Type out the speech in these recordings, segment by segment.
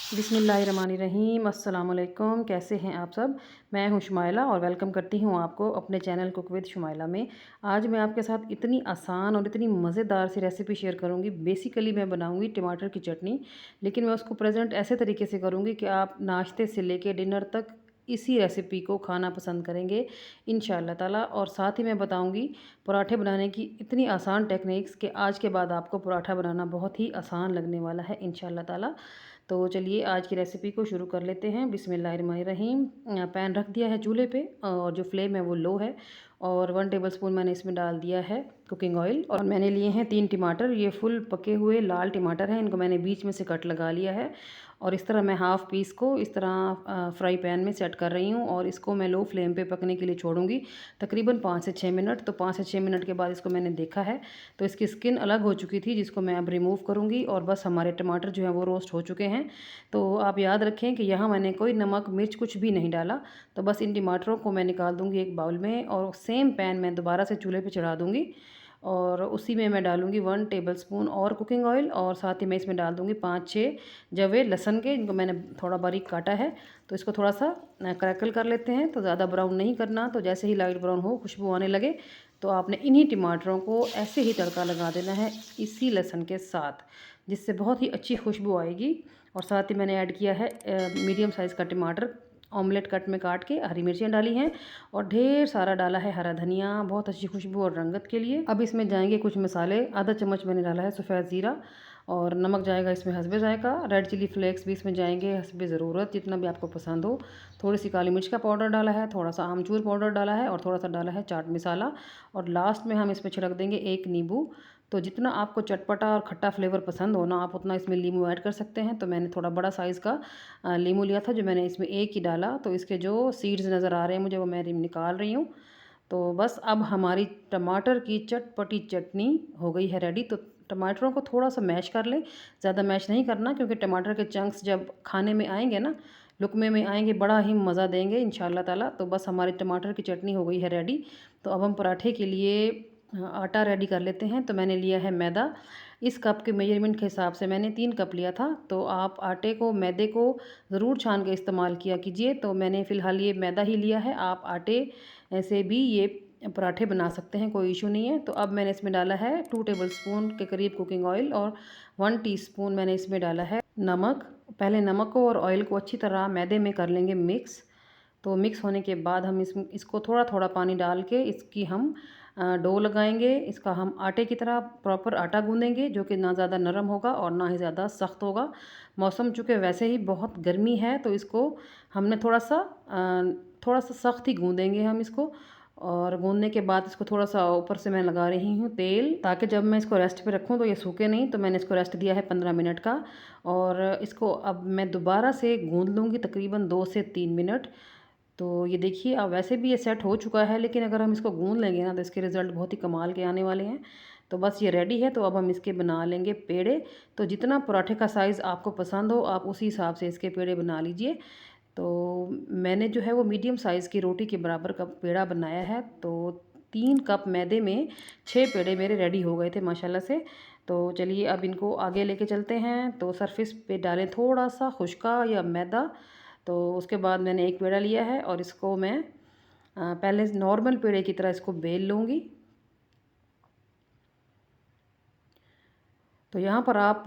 बिस्मिल्लाहिर्रहमानिर्रहीम। अस्सलाम वालेकुम। कैसे हैं आप सब? मैं हूं शुमाइला और वेलकम करती हूं आपको अपने चैनल कुक विद शुमाइला में। आज मैं आपके साथ इतनी आसान और इतनी मज़ेदार सी रेसिपी शेयर करूंगी। बेसिकली मैं बनाऊंगी टमाटर की चटनी, लेकिन मैं उसको प्रेजेंट ऐसे तरीके से करूंगी कि आप नाश्ते से लेके डिनर तक इसी रेसिपी को खाना पसंद करेंगे इंशाअल्लाह ताला। और साथ ही मैं बताऊंगी पराठे बनाने की इतनी आसान टेक्निक्स कि आज के बाद आपको पराठा बनाना बहुत ही आसान लगने वाला है इंशाअल्लाह ताला। तो चलिए आज की रेसिपी को शुरू कर लेते हैं। बिस्मिल्लाहिर्रहमानिर्रहीम। पैन रख दिया है चूल्हे पे और जो फ्लेम है वो लो है, और 1 टेबलस्पून मैंने इसमें डाल दिया है कुकिंग ऑयल। और मैंने लिए हैं 3 टमाटर, ये फुल पके हुए लाल टमाटर हैं। इनको मैंने बीच में से कट लगा लिया है और इस तरह मैं हाफ़ पीस को इस तरह फ्राई पैन में सेट कर रही हूँ और इसको मैं लो फ्लेम पे पकने के लिए छोड़ूंगी तकरीबन 5 से 6 मिनट। तो 5 से 6 मिनट के बाद इसको मैंने देखा है तो इसकी स्किन अलग हो चुकी थी, जिसको मैं अब रिमूव करूँगी। और बस हमारे टमाटर जो हैं वो रोस्ट हो चुके हैं। तो आप याद रखें कि यहाँ मैंने कोई नमक मिर्च कुछ भी नहीं डाला। तो बस इन टमाटरों को मैं निकाल दूँगी एक बाउल में और सेम पैन मैं दोबारा से चूल्हे पे चढ़ा दूँगी और उसी में मैं डालूँगी 1 टेबलस्पून और कुकिंग ऑयल, और साथ ही मैं इसमें डाल दूँगी 5-6 जवे लहसुन के, इनको मैंने थोड़ा बारीक काटा है। तो इसको थोड़ा सा क्रैकल कर लेते हैं। तो ज़्यादा ब्राउन नहीं करना, तो जैसे ही लाइट ब्राउन हो, खुशबू आने लगे, तो आपने इन्हीं टमाटरों को ऐसे ही तड़का लगा देना है इसी लहसुन के साथ, जिससे बहुत ही अच्छी खुशबू आएगी। और साथ ही मैंने ऐड किया है मीडियम साइज़ का टमाटर ऑमलेट कट में काट के, हरी मिर्चियाँ डाली हैं और ढेर सारा डाला है हरा धनिया, बहुत अच्छी खुशबू और रंगत के लिए। अब इसमें जाएंगे कुछ मसाले। आधा चम्मच मैंने डाला है सफ़ेद ज़ीरा, और नमक जाएगा इसमें हस्बे जायका। रेड चिली फ्लेक्स भी इसमें जाएंगे हस्बे ज़रूरत, जितना भी आपको पसंद हो। थोड़ी सी काली मिर्च का पाउडर डाला है, थोड़ा सा आमचूर पाउडर डाला है और थोड़ा सा डाला है चाट मसाला। और लास्ट में हम इसमें छिड़क देंगे 1 नींबू। तो जितना आपको चटपटा और खट्टा फ्लेवर पसंद हो ना, आप उतना इसमें नींबू ऐड कर सकते हैं। तो मैंने थोड़ा बड़ा साइज़ का नींबू लिया था, जो मैंने इसमें एक ही डाला। तो इसके जो सीड्स नज़र आ रहे हैं मुझे, वो मैं निकाल रही हूँ। तो बस अब हमारी टमाटर की चटपटी चटनी हो गई है रेडी। तो टमाटरों को थोड़ा सा मैश कर लें, ज़्यादा मैश नहीं करना, क्योंकि टमाटर के चंक्स जब खाने में आएंगे ना, लुकमे में आएंगे, बड़ा ही मज़ा देंगे इंशाल्लाह ताला। तो बस हमारी टमाटर की चटनी हो गई है रेडी। तो अब हम पराठे के लिए आटा रेडी कर लेते हैं। तो मैंने लिया है मैदा। इस कप के मेजरमेंट के हिसाब से मैंने 3 कप लिया था। तो आप आटे को, मैदे को ज़रूर छान के इस्तेमाल किया कीजिए। तो मैंने फ़िलहाल ये मैदा ही लिया है। आप आटे से भी ये पराठे बना सकते हैं, कोई इशू नहीं है। तो अब मैंने इसमें डाला है 2 टेबलस्पून के करीब कुकिंग ऑयल और 1 टीस्पून मैंने इसमें डाला है नमक। पहले नमक को और ऑयल को अच्छी तरह मैदे में कर लेंगे मिक्स। तो मिक्स होने के बाद हम इसको थोड़ा थोड़ा पानी डाल के इसकी हम डो लगाएंगे। इसका हम आटे की तरह प्रॉपर आटा गूँधेंगे, जो कि ना ज़्यादा नरम होगा और ना ही ज़्यादा सख्त होगा। मौसम चूँकि वैसे ही बहुत गर्मी है, तो इसको हमने थोड़ा सा सख्त ही गूँधेंगे हम इसको। और गूँधने के बाद इसको थोड़ा सा ऊपर से मैं लगा रही हूँ तेल, ताकि जब मैं इसको रेस्ट पे रखूँ तो ये सूखे नहीं। तो मैंने इसको रेस्ट दिया है 15 मिनट का, और इसको अब मैं दोबारा से गूँध लूँगी तकरीबन 2 से 3 मिनट। तो ये देखिए, अब वैसे भी ये सेट हो चुका है, लेकिन अगर हम इसको गूँध लेंगे ना, तो इसके रिज़ल्ट बहुत ही कमाल के आने वाले हैं। तो बस ये रेडी है। तो अब हम इसके बना लेंगे पेड़े। तो जितना पराठे का साइज़ आपको पसंद हो, आप उसी हिसाब से इसके पेड़े बना लीजिए। तो मैंने जो है वो मीडियम साइज़ की रोटी के बराबर का पेड़ा बनाया है। तो 3 कप मैदे में 6 पेड़े मेरे रेडी हो गए थे माशाल्लाह से। तो चलिए अब इनको आगे लेके चलते हैं। तो सरफेस पे डालें थोड़ा सा खुश्का या मैदा। तो उसके बाद मैंने एक पेड़ा लिया है और इसको मैं पहले नॉर्मल पेड़े की तरह इसको बेल लूँगी। तो यहाँ पर आप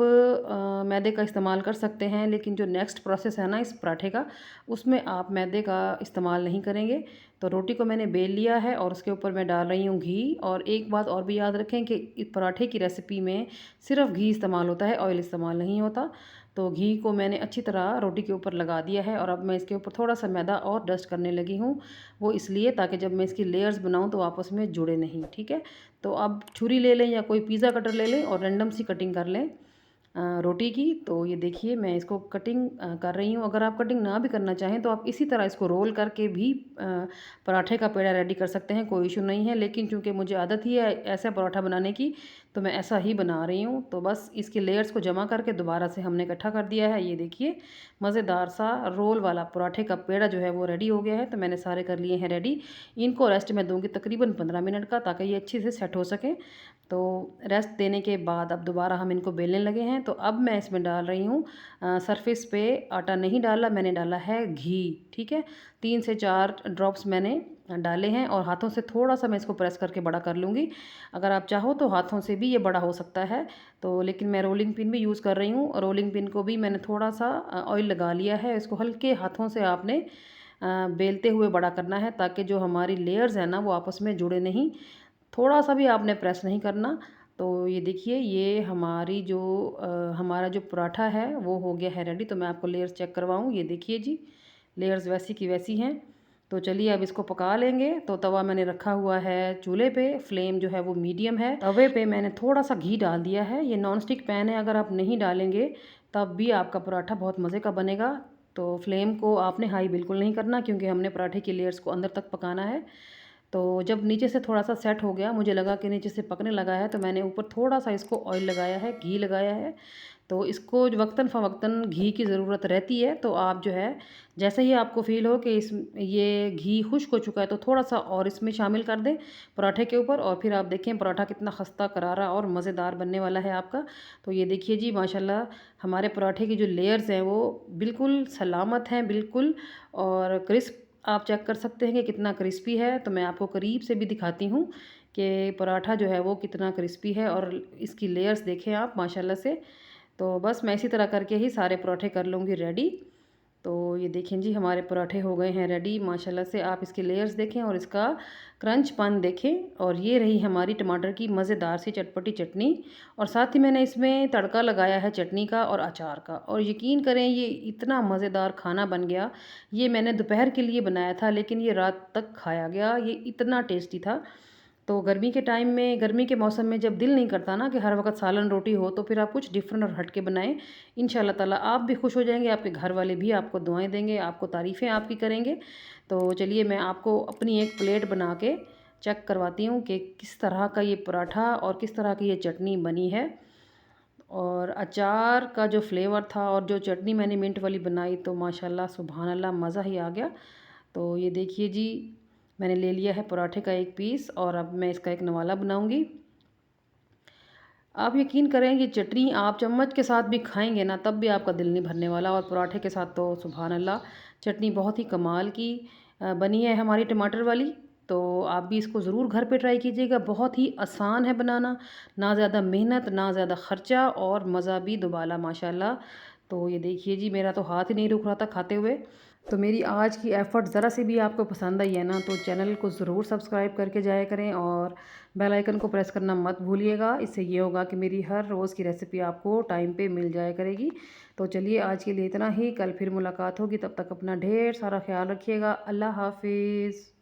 मैदे का इस्तेमाल कर सकते हैं, लेकिन जो नेक्स्ट प्रोसेस है ना इस पराठे का, उसमें आप मैदे का इस्तेमाल नहीं करेंगे। तो रोटी को मैंने बेल लिया है और उसके ऊपर मैं डाल रही हूँ घी। और एक बात और भी याद रखें कि इस पराठे की रेसिपी में सिर्फ घी इस्तेमाल होता है, ऑयल इस्तेमाल नहीं होता। तो घी को मैंने अच्छी तरह रोटी के ऊपर लगा दिया है और अब मैं इसके ऊपर थोड़ा सा मैदा और डस्ट करने लगी हूँ। वो इसलिए ताकि जब मैं इसकी लेयर्स बनाऊँ तो आपस में जुड़े नहीं, ठीक है। तो अब छुरी ले लें या कोई पिज़्ज़ा कटर ले लें और रैंडम सी कटिंग कर लें रोटी की। तो ये देखिए मैं इसको कटिंग कर रही हूँ। अगर आप कटिंग ना भी करना चाहें तो आप इसी तरह इसको रोल करके भी पराठे का पेड़ा रेडी कर सकते हैं, कोई इशू नहीं है। लेकिन चूंकि मुझे आदत ही है ऐसा पराठा बनाने की, तो मैं ऐसा ही बना रही हूँ। तो बस इसके लेयर्स को जमा करके दोबारा से हमने इकट्ठा कर दिया है। ये देखिए मज़ेदार सा रोल वाला पराठे का पेड़ा जो है वो रेडी हो गया है। तो मैंने सारे कर लिए हैं रेडी। इनको रेस्ट मैं दूँगी तकरीबन 15 मिनट का, ताकि ये अच्छे से सेट हो सके। तो रेस्ट देने के बाद अब दोबारा हम इनको बेलने लगे हैं। तो अब मैं इसमें डाल रही हूँ सरफेस पे आटा नहीं डाला, मैंने डाला है घी। ठीक है, 3 से 4 ड्रॉप्स मैंने डाले हैं और हाथों से थोड़ा सा मैं इसको प्रेस करके बड़ा कर लूँगी। अगर आप चाहो तो हाथों से भी ये बड़ा हो सकता है। तो लेकिन मैं रोलिंग पिन भी यूज़ कर रही हूँ। रोलिंग पिन को भी मैंने थोड़ा सा ऑयल लगा लिया है। इसको हल्के हाथों से आपने बेलते हुए बड़ा करना है, ताकि जो हमारी लेयर्स हैं ना वो आपस में जुड़े नहीं। थोड़ा सा भी आपने प्रेस नहीं करना। तो ये देखिए ये हमारी जो हमारा जो पराठा है वो हो गया है रेडी। तो मैं आपको लेयर्स चेक करवाऊँ। ये देखिए जी, लेयर्स वैसी की वैसी हैं। तो चलिए अब इसको पका लेंगे। तो तवा मैंने रखा हुआ है चूल्हे पे, फ्लेम जो है वो मीडियम है। तवे पे मैंने थोड़ा सा घी डाल दिया है। ये नॉन स्टिक पैन है, अगर आप नहीं डालेंगे तब भी आपका पराठा बहुत मज़े का बनेगा। तो फ्लेम को आपने हाई बिल्कुल नहीं करना, क्योंकि हमने पराठे की लेयर्स को अंदर तक पकाना है। तो जब नीचे से थोड़ा सा सेट हो गया, मुझे लगा कि नीचे से पकने लगा है, तो मैंने ऊपर थोड़ा सा इसको ऑयल लगाया है, घी लगाया है। तो इसको वक्तन फ़वक्तन घी की ज़रूरत रहती है। तो आप जो है जैसे ही आपको फ़ील हो कि इस ये घी खुश्क हो चुका है, तो थोड़ा सा और इसमें शामिल कर दें पराठे के ऊपर, और फिर आप देखें पराठा कितना खस्ता करारा और मज़ेदार बनने वाला है आपका। तो ये देखिए जी माशाल्लाह हमारे पराठे की जो लेयर्स हैं वो बिल्कुल सलामत हैं, बिल्कुल, और क्रिस्प आप चेक कर सकते हैं कि कितना क्रिस्पी है। तो मैं आपको करीब से भी दिखाती हूँ कि पराठा जो है वो कितना क्रिस्पी है, और इसकी लेयर्स देखें आप माशाल्लाह से। तो बस मैं इसी तरह करके ही सारे पराठे कर लूँगी रेडी। तो ये देखें जी हमारे पराठे हो गए हैं रेडी माशाल्लाह से। आप इसके लेयर्स देखें और इसका क्रंचपन देखें। और ये रही हमारी टमाटर की मज़ेदार सी चटपटी चटनी, और साथ ही मैंने इसमें तड़का लगाया है चटनी का और अचार का। और यकीन करें ये इतना मज़ेदार खाना बन गया। ये मैंने दोपहर के लिए बनाया था, लेकिन ये रात तक खाया गया, ये इतना टेस्टी था। तो गर्मी के टाइम में, गर्मी के मौसम में जब दिल नहीं करता ना कि हर वक्त सालन रोटी हो, तो फिर आप कुछ डिफरेंट और हट के बनाएं। इंशाल्लाह ताला आप भी खुश हो जाएंगे, आपके घर वाले भी आपको दुआएं देंगे, आपको तारीफ़ें आपकी करेंगे। तो चलिए मैं आपको अपनी एक प्लेट बना के चेक करवाती हूँ कि किस तरह का ये पराठा और किस तरह की ये चटनी बनी है। और अचार का जो फ्लेवर था और जो चटनी मैंने मिंट वाली बनाई, तो माशाल्लाह सुभान अल्लाह मज़ा ही आ गया। तो ये देखिए जी मैंने ले लिया है पराठे का एक पीस, और अब मैं इसका एक नवाला बनाऊंगी। आप यकीन करें ये चटनी आप चम्मच के साथ भी खाएंगे ना, तब भी आपका दिल नहीं भरने वाला। और पराठे के साथ तो सुभान अल्लाह चटनी बहुत ही कमाल की बनी है हमारी टमाटर वाली। तो आप भी इसको ज़रूर घर पे ट्राई कीजिएगा, बहुत ही आसान है बनाना, ना ज़्यादा मेहनत ना ज़्यादा ख़र्चा, और मज़ा भी दुबाला माशाल्लाह। तो ये देखिए जी मेरा तो हाथ ही नहीं रुक रहा था खाते हुए। तो मेरी आज की एफ़र्ट ज़रा से भी आपको पसंद आई है ना, तो चैनल को ज़रूर सब्सक्राइब करके जाया करें, और बेल आइकन को प्रेस करना मत भूलिएगा। इससे ये होगा कि मेरी हर रोज़ की रेसिपी आपको टाइम पे मिल जाया करेगी। तो चलिए आज के लिए इतना ही, कल फिर मुलाकात होगी, तब तक अपना ढेर सारा ख्याल रखिएगा। अल्लाह हाफ़िज़।